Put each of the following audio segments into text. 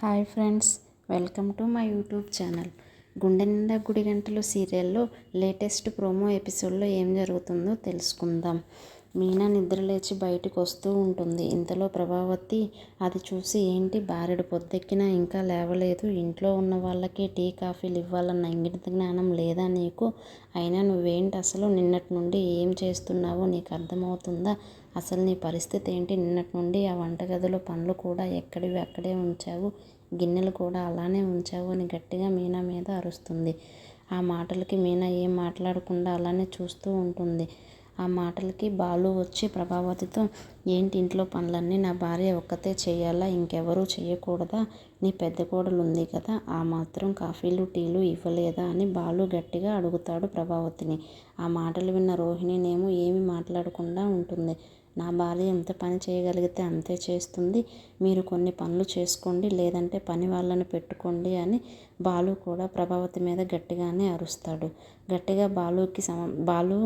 Hi friends, welcome to my YouTube channel. గుండె నిండా గుడి గంటలు సీరియల్లో లేటెస్ట్ ప్రోమో ఎపిసోడ్లో ఏం జరుగుతుందో తెలుసుకుందాం. మీనా నిద్రలేచి బయటకు వస్తూ ఉంటుంది. ఇంతలో ప్రభావతి అది చూసి, ఏంటి బారెడు పొద్దెక్కినా ఇంకా లేవలేదు, ఇంట్లో ఉన్న వాళ్ళకి టీ కాఫీలు ఇవ్వాలన్న ఇంగిత జ్ఞానం లేదా నీకు? అయినా నువ్వేంటి అసలు? నిన్నటి నుండి ఏం చేస్తున్నావో నీకు అర్థమవుతుందా? అసలు నీ పరిస్థితి ఏంటి? నిన్నటి నుండి ఆ వంటగదిలో పనులు కూడా ఎక్కడివి అక్కడే ఉంచావు, గిన్నెలు కూడా అలానే ఉంచావు అని గట్టిగా మీనా మీద అరుస్తుంది. ఆ మాటలకి మీనా ఏం మాట్లాడకుండా అలానే చూస్తూ ఉంటుంది. ఆ మాటలకి బాలు వచ్చి ప్రభావతితో, ఏంటి ఇంట్లో పనులన్నీ నా భార్య ఒక్కతే చేయాలా? ఇంకెవరూ చేయకూడదా? నీ పెద్ద కోడలు ఉంది కదా, ఆ మాత్రం కాఫీలు టీలు ఇవ్వలేదా అని బాలు గట్టిగా అడుగుతాడు ప్రభావతిని. ఆ మాటలు విన్న రోహిణినేమో ఏమీ మాట్లాడకుండా ఉంటుంది. నా భార్య ఎంత పని చేయగలిగితే అంతే చేస్తుంది, మీరు కొన్ని పనులు చేసుకోండి, లేదంటే పని వాళ్ళని పెట్టుకోండి అని బాలు కూడా ప్రభావతి మీద గట్టిగానే అరుస్తాడు. గట్టిగా బాలు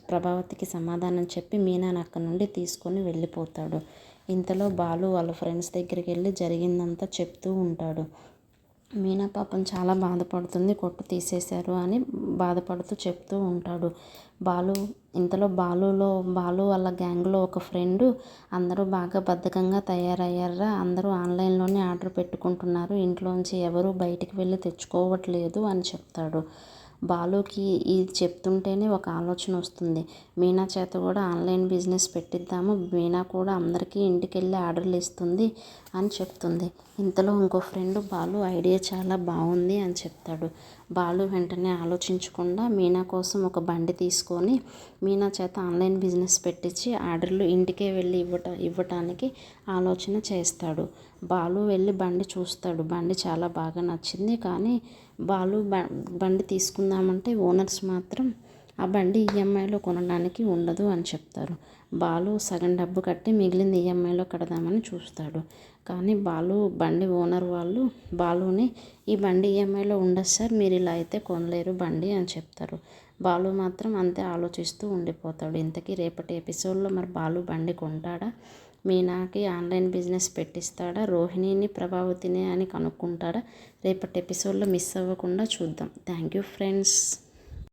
ప్రభావతికి సమాధానం చెప్పి మీనాని అక్కడి నుండి తీసుకొని వెళ్ళిపోతాడు. ఇంతలో బాలు వాళ్ళ ఫ్రెండ్స్ దగ్గరికి వెళ్ళి జరిగిందంతా చెప్తూ ఉంటాడు. మీనా పాపం చాలా బాధపడుతుంది, కొట్టు తీసేశారు అని బాధపడుతూ చెప్తూ ఉంటాడు. ఇంతలో బాలు వాళ్ళ గ్యాంగ్లో ఒక ఫ్రెండు, అందరూ బాగా బద్ధకంగా తయారయ్యారా, అందరూ ఆన్లైన్లోనే ఆర్డర్ పెట్టుకుంటున్నారు, ఇంట్లోంచి ఎవరూ బయటికి వెళ్ళి తెచ్చుకోవట్లేదు అని చెప్తాడు. బాలుకి ఇది చెప్తుంటేనే ఒక ఆలోచన వస్తుంది. మీనా చేత కూడా ఆన్లైన్ బిజినెస్ పెట్టిద్దాము, మీనా కూడా అందరికీ ఇంటికెళ్ళి ఆర్డర్లు ఇస్తుంది అని చెప్తుంది. ఇంతలో ఇంకో ఫ్రెండ్, బాలు ఐడియా చాలా బాగుంది అని చెప్తాడు. బాలు వెంటనే ఆలోచించకుండా మీనా కోసం ఒక బండి తీసుకొని మీనా చేత ఆన్లైన్ బిజినెస్ పెట్టించి ఆర్డర్లు ఇంటికే వెళ్ళి ఇవ్వటానికి ఆలోచన చేస్తాడు. బాలు వెళ్ళి బండి చూస్తాడు. బండి చాలా బాగా నచ్చింది. కానీ బాలు బండి తీసుకుందామంటే ఓనర్స్ మాత్రం ఆ బండి ఈఎంఐలో కొనడానికి ఉండదు అని చెప్తారు. బాలు సగం డబ్బు కట్టి మిగిలింది ఈఎంఐలో కడదామని చూస్తాడు. కానీ బండి ఓనర్ వాళ్ళు బాలుని, ఈ బండి ఈఎంఐలో ఉండదు సార్, మీరు ఇలా అయితే కొనలేరు బండి అని చెప్తారు. బాలు మాత్రం అంతే ఆలోచిస్తూ ఉండిపోతాడు. ఇంతకీ రేపటి ఎపిసోడ్లో మరి బాలు బండి కొంటాడా? మీనాకి ఆన్లైన్ బిజినెస్ పెట్టిస్తాడా? రోహిణిని ప్రభావతిని అని కనుక్కుంటాడా? రేపటి ఎపిసోడ్లో మిస్ అవ్వకుండా చూద్దాం. Thank you friends.